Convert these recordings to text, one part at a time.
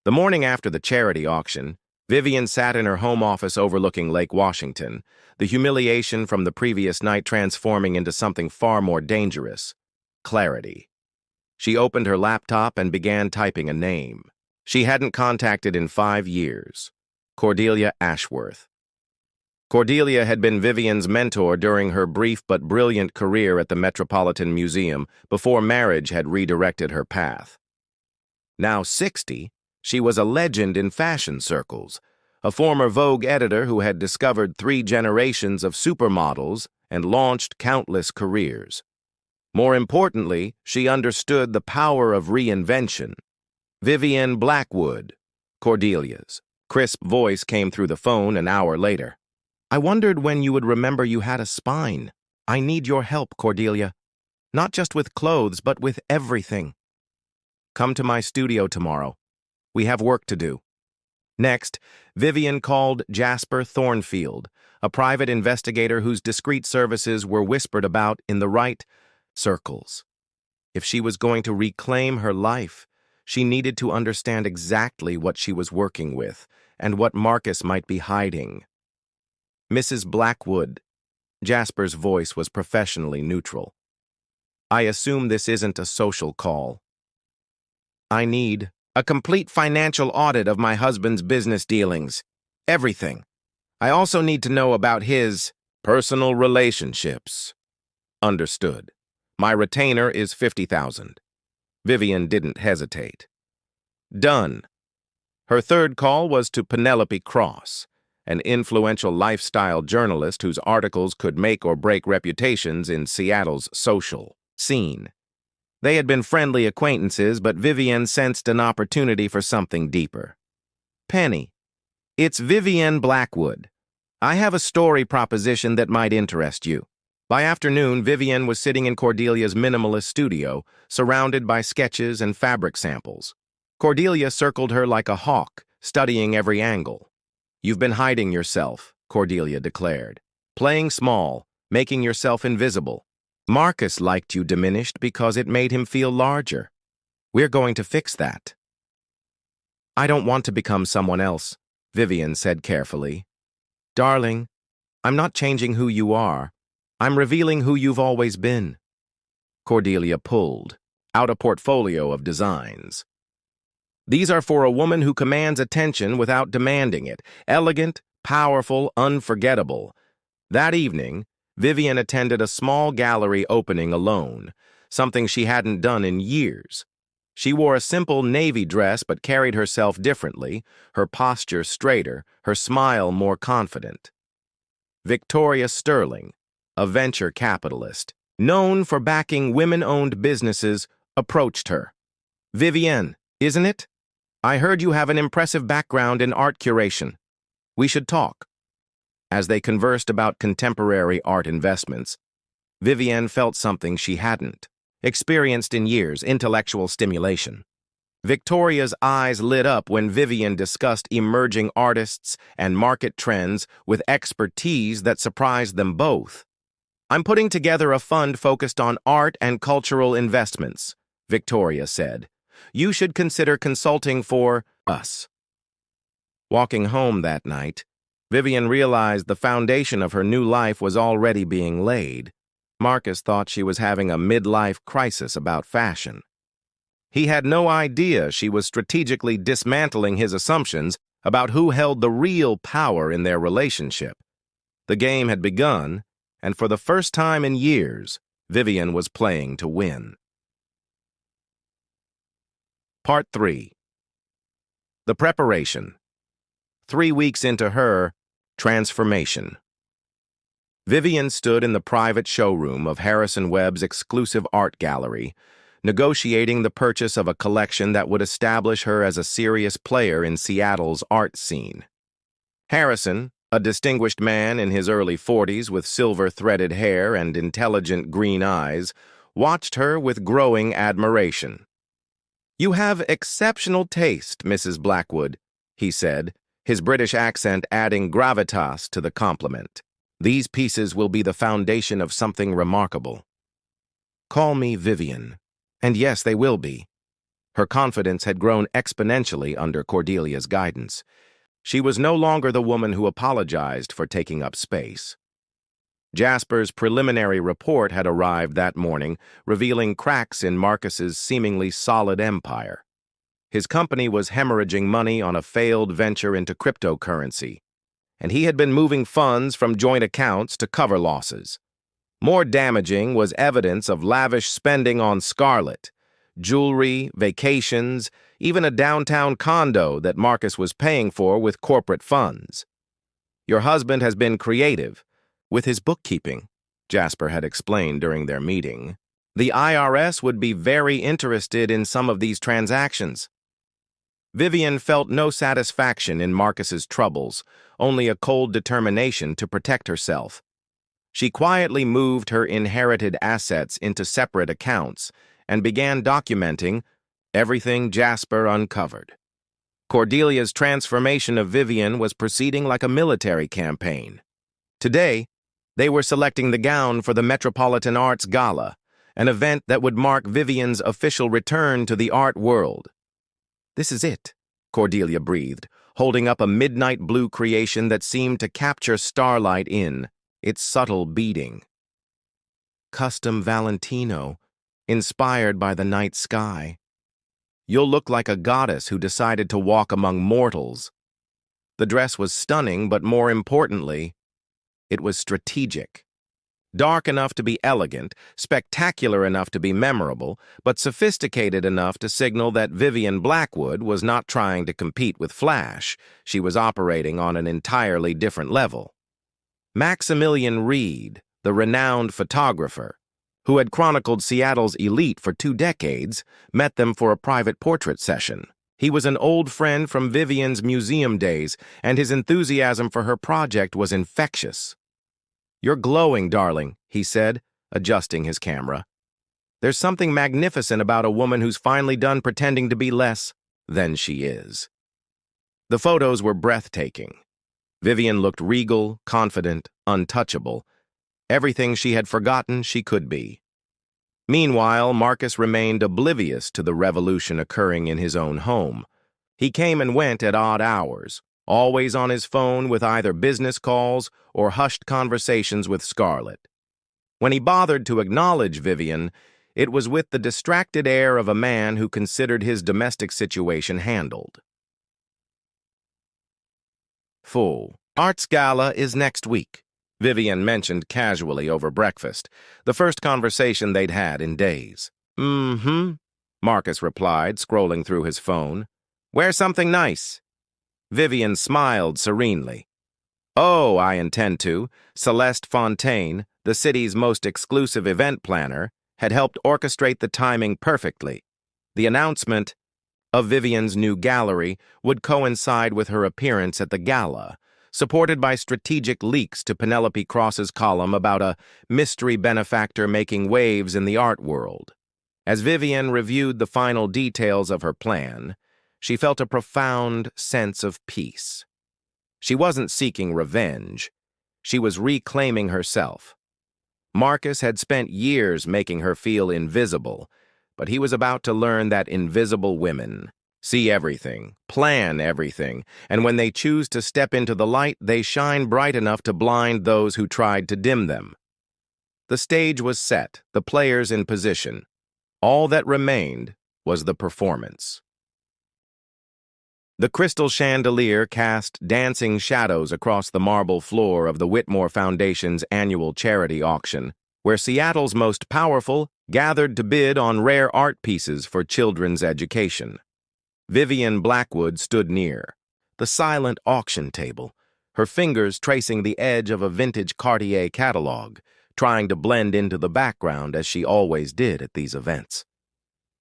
The morning after the charity auction, Vivian sat in her home office overlooking Lake Washington, the humiliation from the previous night transforming into something far more dangerous: clarity. She opened her laptop and began typing a name she hadn't contacted in 5 years: Cordelia Ashworth. Cordelia had been Vivian's mentor during her brief but brilliant career at the Metropolitan Museum before marriage had redirected her path. Now 60, she was a legend in fashion circles, a former Vogue editor who had discovered 3 generations of supermodels and launched countless careers. More importantly, she understood the power of reinvention. Vivian Blackwood, Cordelia's crisp voice came through the phone an hour later. "I wondered when you would remember you had a spine. I need your help, Cordelia. Not just with clothes, but with everything. Come to my studio tomorrow. We have work to do." Next, Vivian called Jasper Thornfield, a private investigator whose discreet services were whispered about in the right circles. If she was going to reclaim her life, she needed to understand exactly what she was working with and what Marcus might be hiding. "Mrs. Blackwood," Jasper's voice was professionally neutral. "I assume this isn't a social call. I need a complete financial audit of my husband's business dealings. Everything. I also need to know about his personal relationships." "Understood. My retainer is $50,000. Vivian didn't hesitate. "Done." Her third call was to Penelope Cross, an influential lifestyle journalist whose articles could make or break reputations in Seattle's social scene. They had been friendly acquaintances, but Vivian sensed an opportunity for something deeper. "Penny, it's Vivian Blackwood. I have a story proposition that might interest you." By afternoon, Vivian was sitting in Cordelia's minimalist studio, surrounded by sketches and fabric samples. Cordelia circled her like a hawk, studying every angle. "You've been hiding yourself," Cordelia declared. "Playing small, making yourself invisible. Marcus liked you diminished because it made him feel larger. We're going to fix that." "I don't want to become someone else," Vivian said carefully. "Darling, I'm not changing who you are. I'm revealing who you've always been." Cordelia pulled out a portfolio of designs. "These are for a woman who commands attention without demanding it. Elegant, powerful, unforgettable." That evening, Vivian attended a small gallery opening alone, something she hadn't done in years. She wore a simple navy dress but carried herself differently, her posture straighter, her smile more confident. Victoria Sterling, a venture capitalist, known for backing women-owned businesses, approached her. "Vivian, isn't it? I heard you have an impressive background in art curation. We should talk." As they conversed about contemporary art investments, Vivian felt something she hadn't experienced in years: intellectual stimulation. Victoria's eyes lit up when Vivian discussed emerging artists and market trends with expertise that surprised them both. "I'm putting together a fund focused on art and cultural investments," Victoria said. "You should consider consulting for us." Walking home that night, Vivian realized the foundation of her new life was already being laid. Marcus thought she was having a midlife crisis about fashion. He had no idea she was strategically dismantling his assumptions about who held the real power in their relationship. The game had begun, and for the first time in years, Vivian was playing to win. Part 3. The preparation. 3 weeks into her transformation. Vivian stood in the private showroom of Harrison Webb's exclusive art gallery, negotiating the purchase of a collection that would establish her as a serious player in Seattle's art scene. Harrison, a distinguished man in his early 40s with silver-threaded hair and intelligent green eyes, watched her with growing admiration. "You have exceptional taste, Mrs. Blackwood," he said, his British accent adding gravitas to the compliment. "These pieces will be the foundation of something remarkable." "Call me Vivian. And yes, they will be." Her confidence had grown exponentially under Cordelia's guidance. She was no longer the woman who apologized for taking up space. Jasper's preliminary report had arrived that morning, revealing cracks in Marcus's seemingly solid empire. His company was hemorrhaging money on a failed venture into cryptocurrency, and he had been moving funds from joint accounts to cover losses. More damaging was evidence of lavish spending on Scarlet, jewelry, vacations, even a downtown condo that Marcus was paying for with corporate funds. "Your husband has been creative with his bookkeeping," Jasper had explained during their meeting. "The IRS would be very interested in some of these transactions." Vivian felt no satisfaction in Marcus's troubles, only a cold determination to protect herself. She quietly moved her inherited assets into separate accounts and began documenting everything Jasper uncovered. Cordelia's transformation of Vivian was proceeding like a military campaign. Today, they were selecting the gown for the Metropolitan Arts Gala, an event that would mark Vivian's official return to the art world. "This is it," Cordelia breathed, holding up a midnight blue creation that seemed to capture starlight in its subtle beating. "Custom Valentino, inspired by the night sky. You'll look like a goddess who decided to walk among mortals." The dress was stunning, but more importantly, it was strategic. Dark enough to be elegant, spectacular enough to be memorable, but sophisticated enough to signal that Vivian Blackwood was not trying to compete with Flash. She was operating on an entirely different level. Maximilian Reed, the renowned photographer, who had chronicled Seattle's elite for 2 decades, met them for a private portrait session. He was an old friend from Vivian's museum days, and his enthusiasm for her project was infectious. "You're glowing, darling," he said, adjusting his camera. "There's something magnificent about a woman who's finally done pretending to be less than she is." The photos were breathtaking. Vivian looked regal, confident, untouchable. Everything she had forgotten she could be. Meanwhile, Marcus remained oblivious to the revolution occurring in his own home. He came and went at odd hours, always on his phone with either business calls or hushed conversations with Scarlet. When he bothered to acknowledge Vivian, it was with the distracted air of a man who considered his domestic situation handled. "Full. Arts Gala is next week," Vivian mentioned casually over breakfast, the first conversation they'd had in days. "Mm-hmm," Marcus replied, scrolling through his phone. "Wear something nice." Vivian smiled serenely. "Oh, I intend to." Celeste Fontaine, the city's most exclusive event planner, had helped orchestrate the timing perfectly. The announcement of Vivian's new gallery would coincide with her appearance at the gala, supported by strategic leaks to Penelope Cross's column about a mystery benefactor making waves in the art world. As Vivian reviewed the final details of her plan, she felt a profound sense of peace. She wasn't seeking revenge. She was reclaiming herself. Marcus had spent years making her feel invisible, but he was about to learn that invisible women see everything, plan everything, and when they choose to step into the light, they shine bright enough to blind those who tried to dim them. The stage was set, the players in position. All that remained was the performance. The crystal chandelier cast dancing shadows across the marble floor of the Whitmore Foundation's annual charity auction, where Seattle's most powerful gathered to bid on rare art pieces for children's education. Vivian Blackwood stood near, the silent auction table, her fingers tracing the edge of a vintage Cartier catalog, trying to blend into the background as she always did at these events.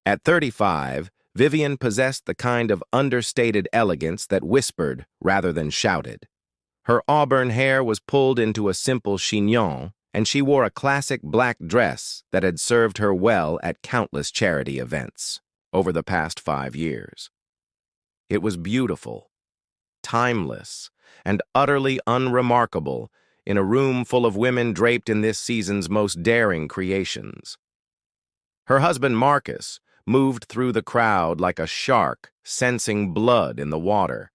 At 35, Vivian possessed the kind of understated elegance that whispered rather than shouted. Her auburn hair was pulled into a simple chignon, and she wore a classic black dress that had served her well at countless charity events over the past 5 years. It was beautiful, timeless, and utterly unremarkable in a room full of women draped in this season's most daring creations. Her husband Marcus, moved through the crowd like a shark, sensing blood in the water.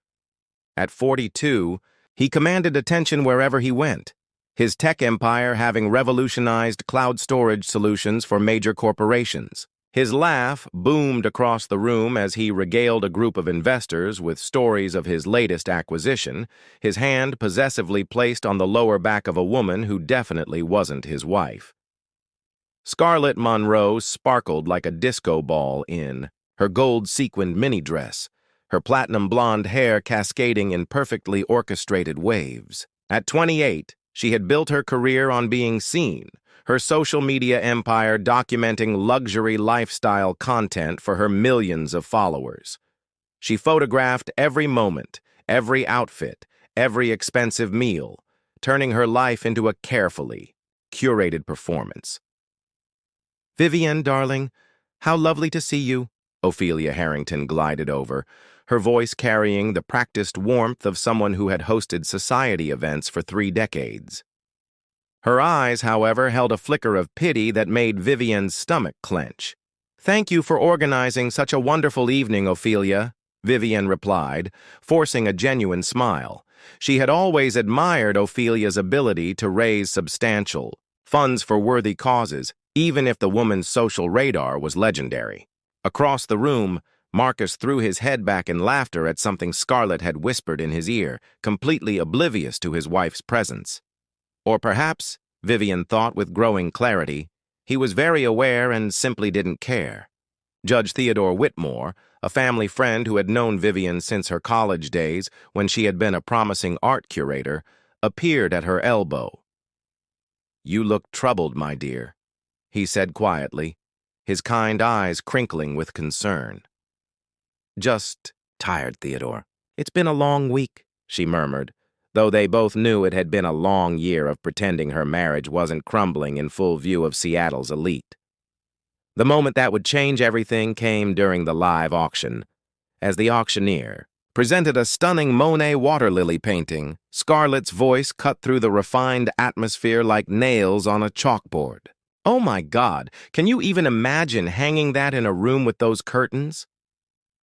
At 42, he commanded attention wherever he went, his tech empire having revolutionized cloud storage solutions for major corporations. His laugh boomed across the room as he regaled a group of investors with stories of his latest acquisition, his hand possessively placed on the lower back of a woman who definitely wasn't his wife. Scarlett Monroe sparkled like a disco ball in her gold sequined mini-dress, her platinum blonde hair cascading in perfectly orchestrated waves. At 28, she had built her career on being seen, her social media empire documenting luxury lifestyle content for her millions of followers. She photographed every moment, every outfit, every expensive meal, turning her life into a carefully curated performance. "Vivian, darling, how lovely to see you," Ophelia Harrington glided over, her voice carrying the practiced warmth of someone who had hosted society events for 3 decades. Her eyes, however, held a flicker of pity that made Vivian's stomach clench. "Thank you for organizing such a wonderful evening, Ophelia," Vivian replied, forcing a genuine smile. She had always admired Ophelia's ability to raise substantial funds for worthy causes, even if the woman's social radar was legendary. Across the room, Marcus threw his head back in laughter at something Scarlett had whispered in his ear, completely oblivious to his wife's presence. Or perhaps, Vivian thought with growing clarity, he was very aware and simply didn't care. Judge Theodore Whitmore, a family friend who had known Vivian since her college days when she had been a promising art curator, appeared at her elbow. "You look troubled, my dear," he said quietly, his kind eyes crinkling with concern. "Just tired, Theodore. It's been a long week," she murmured, though they both knew it had been a long year of pretending her marriage wasn't crumbling in full view of Seattle's elite. The moment that would change everything came during the live auction. As the auctioneer presented a stunning Monet water lily painting, Scarlett's voice cut through the refined atmosphere like nails on a chalkboard. "Oh my God, can you even imagine hanging that in a room with those curtains?"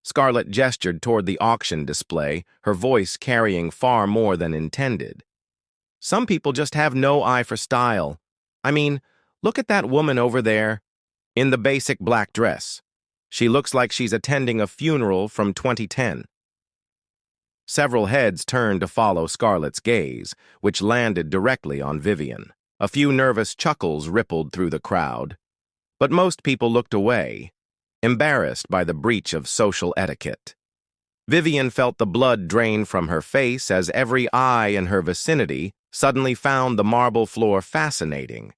Scarlett gestured toward the auction display, her voice carrying far more than intended. "Some people just have no eye for style. I mean, look at that woman over there, in the basic black dress. She looks like she's attending a funeral from 2010. Several heads turned to follow Scarlett's gaze, which landed directly on Vivian. A few nervous chuckles rippled through the crowd, but most people looked away, embarrassed by the breach of social etiquette. Vivian felt the blood drain from her face as every eye in her vicinity suddenly found the marble floor fascinating.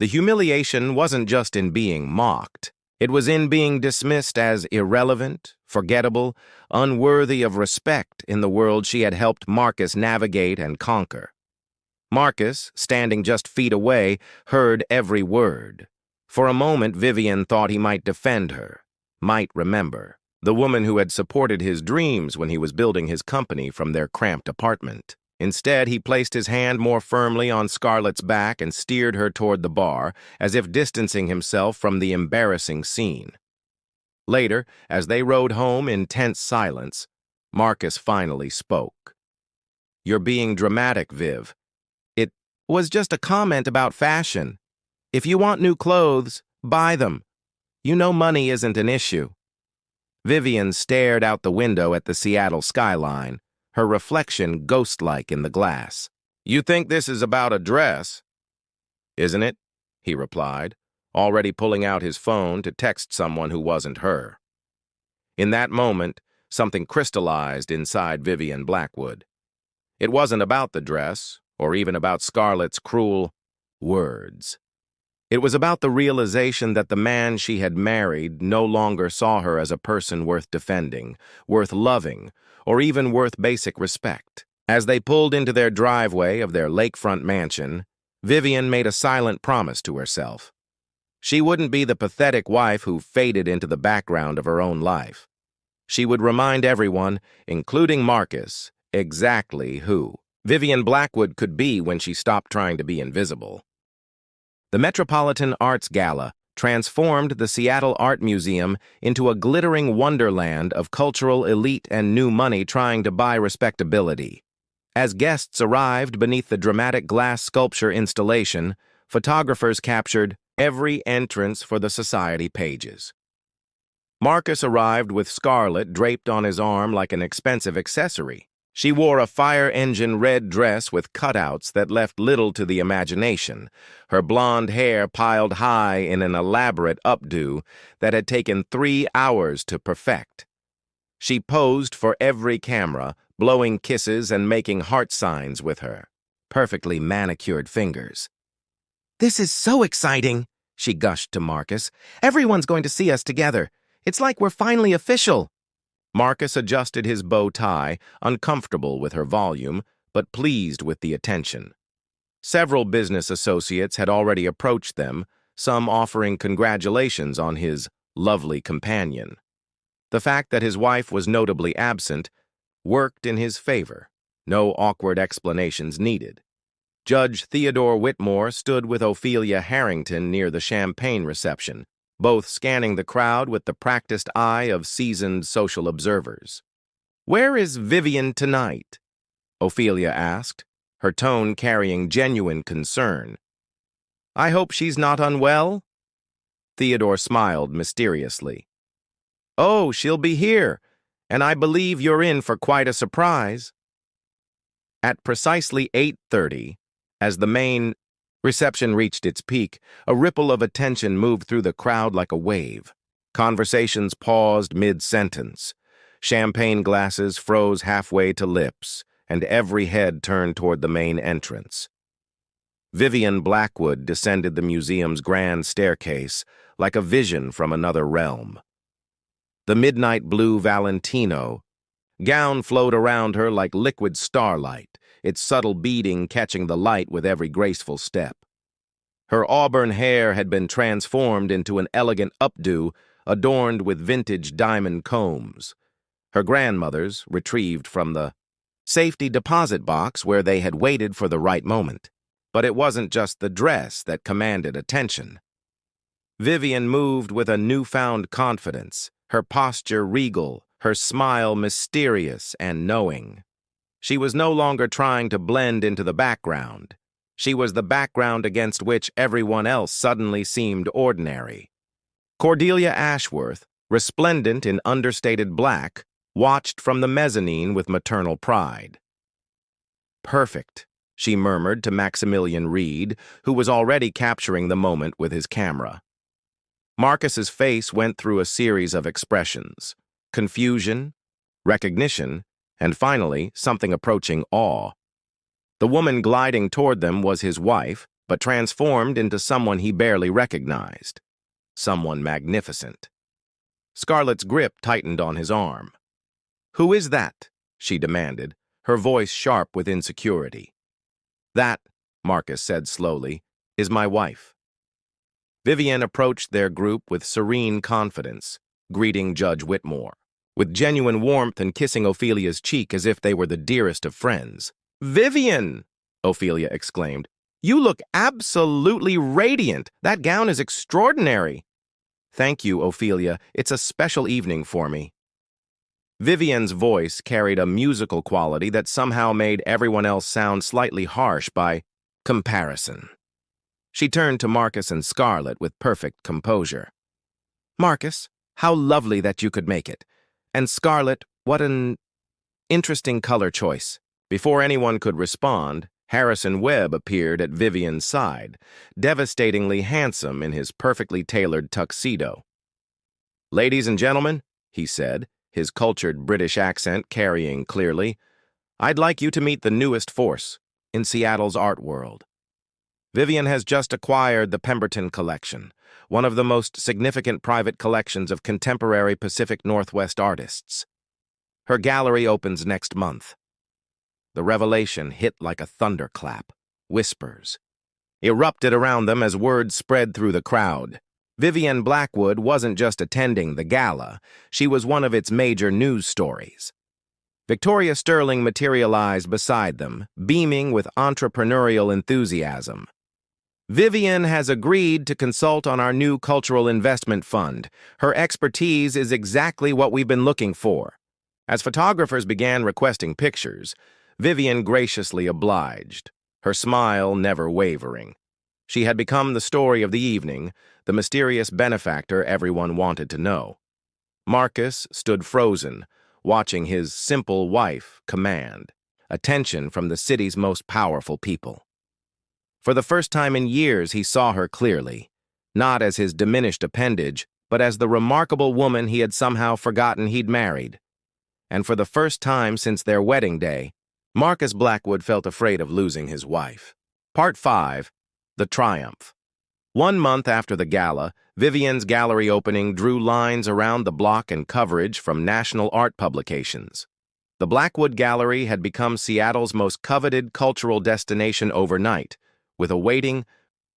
The humiliation wasn't just in being mocked. It was in being dismissed as irrelevant, forgettable, unworthy of respect in the world she had helped Marcus navigate and conquer. Marcus, standing just feet away, heard every word. For a moment, Vivian thought he might defend her, might remember, the woman who had supported his dreams when he was building his company from their cramped apartment. Instead, he placed his hand more firmly on Scarlett's back and steered her toward the bar, as if distancing himself from the embarrassing scene. Later, as they rode home in tense silence, Marcus finally spoke. "You're being dramatic, Viv. It was just a comment about fashion. If you want new clothes, buy them. You know money isn't an issue." Vivian stared out the window at the Seattle skyline, her reflection ghost-like in the glass. "You think this is about a dress, isn't it?" he replied, already pulling out his phone to text someone who wasn't her. In that moment, something crystallized inside Vivian Blackwood. It wasn't about the dress, or even about Scarlett's cruel words. It was about the realization that the man she had married no longer saw her as a person worth defending, worth loving, or even worth basic respect. As they pulled into their driveway of their lakefront mansion, Vivian made a silent promise to herself. She wouldn't be the pathetic wife who faded into the background of her own life. She would remind everyone, including Marcus, exactly who Vivian Blackwood could be when she stopped trying to be invisible. The Metropolitan Arts Gala, transformed the Seattle Art Museum into a glittering wonderland of cultural elite and new money trying to buy respectability. As guests arrived beneath the dramatic glass sculpture installation, photographers captured every entrance for the society pages. Marcus arrived with Scarlett draped on his arm like an expensive accessory. She wore a fire-engine red dress with cutouts that left little to the imagination, her blonde hair piled high in an elaborate updo that had taken 3 hours to perfect. She posed for every camera, blowing kisses and making heart signs with her perfectly manicured fingers. "This is so exciting," she gushed to Marcus. "Everyone's going to see us together. It's like we're finally official." Marcus adjusted his bow tie, uncomfortable with her volume, but pleased with the attention. Several business associates had already approached them, some offering congratulations on his lovely companion. The fact that his wife was notably absent worked in his favor. No awkward explanations needed. Judge Theodore Whitmore stood with Ophelia Harrington near the champagne reception, both scanning the crowd with the practiced eye of seasoned social observers. "Where is Vivian tonight?" Ophelia asked, her tone carrying genuine concern. "I hope she's not unwell?" Theodore smiled mysteriously. "Oh, she'll be here, and I believe you're in for quite a surprise." At precisely 8:30, as the main reception reached its peak, a ripple of attention moved through the crowd like a wave. Conversations paused mid-sentence. Champagne glasses froze halfway to lips, and every head turned toward the main entrance. Vivian Blackwood descended the museum's grand staircase like a vision from another realm. The midnight blue Valentino gown flowed around her like liquid starlight, its subtle beading catching the light with every graceful step. Her auburn hair had been transformed into an elegant updo adorned with vintage diamond combs. Her grandmother's, retrieved from the safety deposit box where they had waited for the right moment. But it wasn't just the dress that commanded attention. Vivian moved with a newfound confidence, her posture regal, her smile mysterious and knowing. She was no longer trying to blend into the background. She was the background against which everyone else suddenly seemed ordinary. Cordelia Ashworth, resplendent in understated black, watched from the mezzanine with maternal pride. "Perfect," she murmured to Maximilian Reed, who was already capturing the moment with his camera. Marcus's face went through a series of expressions: confusion, recognition, and finally, something approaching awe. The woman gliding toward them was his wife, but transformed into someone he barely recognized. Someone magnificent. Scarlett's grip tightened on his arm. "Who is that?" she demanded, her voice sharp with insecurity. "That," Marcus said slowly, "is my wife." Vivian approached their group with serene confidence, greeting Judge Whitmore, with genuine warmth and kissing Ophelia's cheek as if they were the dearest of friends. "Vivian!" Ophelia exclaimed. "You look absolutely radiant. That gown is extraordinary." "Thank you, Ophelia. It's a special evening for me." Vivian's voice carried a musical quality that somehow made everyone else sound slightly harsh by comparison. She turned to Marcus and Scarlett with perfect composure. "Marcus, how lovely that you could make it. And Scarlett, what an interesting color choice." Before anyone could respond, Harrison Webb appeared at Vivian's side, devastatingly handsome in his perfectly tailored tuxedo. "Ladies and gentlemen," he said, his cultured British accent carrying clearly, "I'd like you to meet the newest force in Seattle's art world. Vivian has just acquired the Pemberton Collection, one of the most significant private collections of contemporary Pacific Northwest artists. Her gallery opens next month." The revelation hit like a thunderclap. Whispers erupted around them as word spread through the crowd. Vivian Blackwood wasn't just attending the gala, she was one of its major news stories. Victoria Sterling materialized beside them, beaming with entrepreneurial enthusiasm. Vivian has agreed to consult on our new cultural investment fund. Her expertise is exactly what we've been looking for. As photographers began requesting pictures, Vivian graciously obliged, her smile never wavering. She had become the story of the evening, the mysterious benefactor everyone wanted to know. Marcus stood frozen, watching his simple wife command attention from the city's most powerful people. For the first time in years, he saw her clearly, not as his diminished appendage, but as the remarkable woman he had somehow forgotten he'd married. And for the first time since their wedding day, Marcus Blackwood felt afraid of losing his wife. Part 5. The Triumph. 1 month after the gala, Vivian's gallery opening drew lines around the block and coverage from national art publications. The Blackwood Gallery had become Seattle's most coveted cultural destination overnight, with a waiting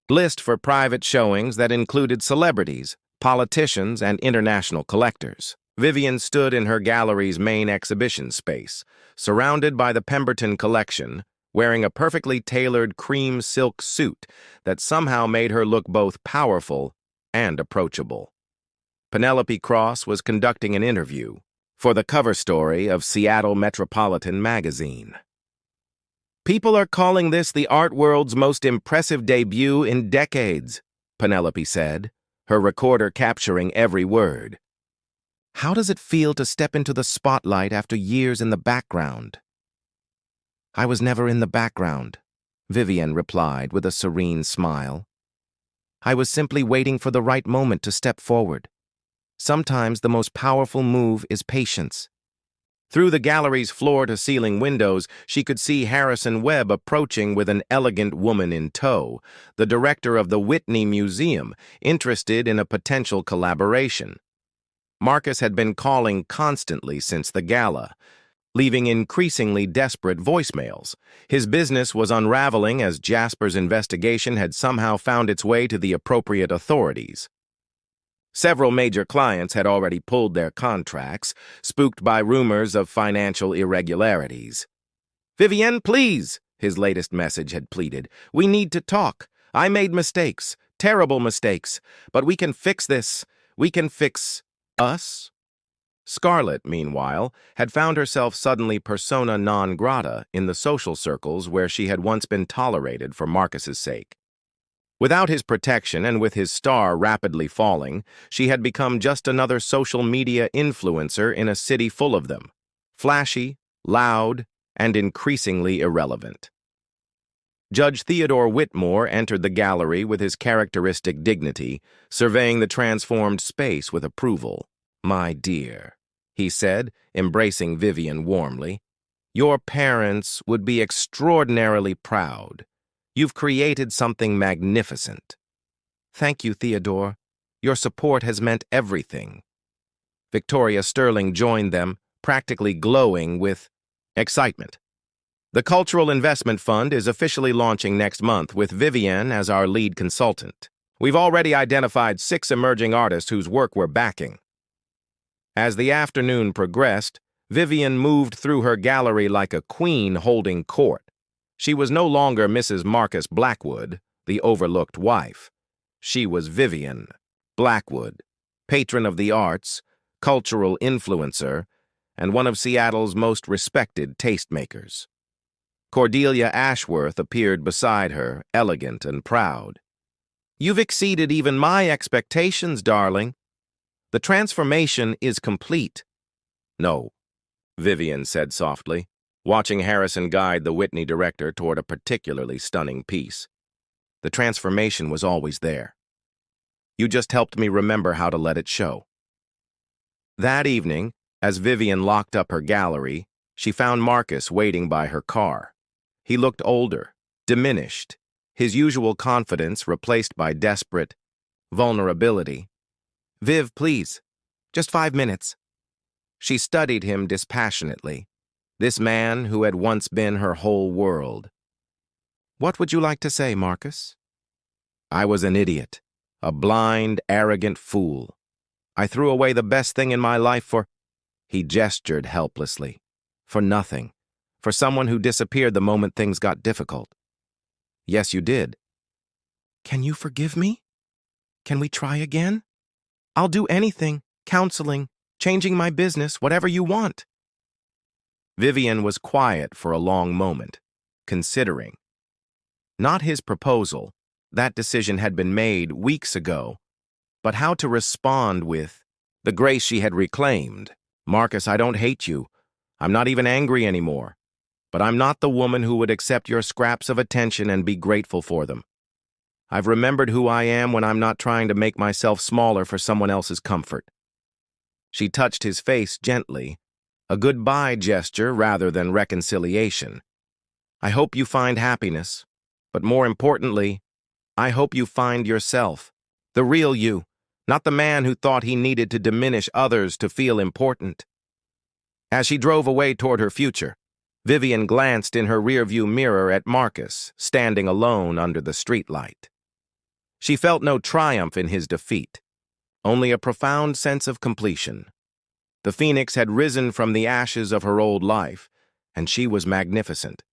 list for private showings that included celebrities, politicians, and international collectors. Vivian stood in her gallery's main exhibition space, surrounded by the Pemberton collection, wearing a perfectly tailored cream silk suit that somehow made her look both powerful and approachable. Penelope Cross was conducting an interview for the cover story of Seattle Metropolitan Magazine. "People are calling this the art world's most impressive debut in decades," Penelope said, her recorder capturing every word. "How does it feel to step into the spotlight after years in the background?" "I was never in the background," Vivian replied with a serene smile. "I was simply waiting for the right moment to step forward. Sometimes the most powerful move is patience." Through the gallery's floor-to-ceiling windows, she could see Harrison Webb approaching with an elegant woman in tow, the director of the Whitney Museum, interested in a potential collaboration. Marcus had been calling constantly since the gala, leaving increasingly desperate voicemails. His business was unraveling as Jasper's investigation had somehow found its way to the appropriate authorities. Several major clients had already pulled their contracts, spooked by rumors of financial irregularities. "Vivian, please," his latest message had pleaded. "We need to talk. I made mistakes, terrible mistakes, but we can fix this. We can fix us." Scarlett, meanwhile, had found herself suddenly persona non grata in the social circles where she had once been tolerated for Marcus's sake. Without his protection and with his star rapidly falling, she had become just another social media influencer in a city full of them, flashy, loud, and increasingly irrelevant. Judge Theodore Whitmore entered the gallery with his characteristic dignity, surveying the transformed space with approval. "My dear," he said, embracing Vivian warmly, "your parents would be extraordinarily proud. You've created something magnificent." "Thank you, Theodore. Your support has meant everything." Victoria Sterling joined them, practically glowing with excitement. "The Cultural Investment Fund is officially launching next month with Vivian as our lead consultant. We've already identified 6 emerging artists whose work we're backing." As the afternoon progressed, Vivian moved through her gallery like a queen holding court. She was no longer Mrs. Marcus Blackwood, the overlooked wife. She was Vivian Blackwood, patron of the arts, cultural influencer, and one of Seattle's most respected tastemakers. Cordelia Ashworth appeared beside her, elegant and proud. "You've exceeded even my expectations, darling. The transformation is complete." "No," Vivian said softly, watching Harrison guide the Whitney director toward a particularly stunning piece. "The transformation was always there. You just helped me remember how to let it show." That evening, as Vivian locked up her gallery, she found Marcus waiting by her car. He looked older, diminished, his usual confidence replaced by desperate vulnerability. "Viv, please, just 5 minutes." She studied him dispassionately, this man who had once been her whole world. "What would you like to say, Marcus?" "I was an idiot, a blind, arrogant fool. I threw away the best thing in my life for—" He gestured helplessly. "For nothing. For someone who disappeared the moment things got difficult." "Yes, you did." Can you forgive me? Can we try again? I'll do anything, counseling, changing my business, whatever you want. Vivian was quiet for a long moment, considering. Not his proposal, that decision had been made weeks ago, but how to respond with the grace she had reclaimed. Marcus, I don't hate you. I'm not even angry anymore. But I'm not the woman who would accept your scraps of attention and be grateful for them. I've remembered who I am when I'm not trying to make myself smaller for someone else's comfort. She touched his face gently, a goodbye gesture rather than reconciliation. I hope you find happiness, but more importantly, I hope you find yourself, the real you, not the man who thought he needed to diminish others to feel important. As she drove away toward her future, Vivian glanced in her rearview mirror at Marcus, standing alone under the streetlight. She felt no triumph in his defeat, only a profound sense of completion. The phoenix had risen from the ashes of her old life, and she was magnificent.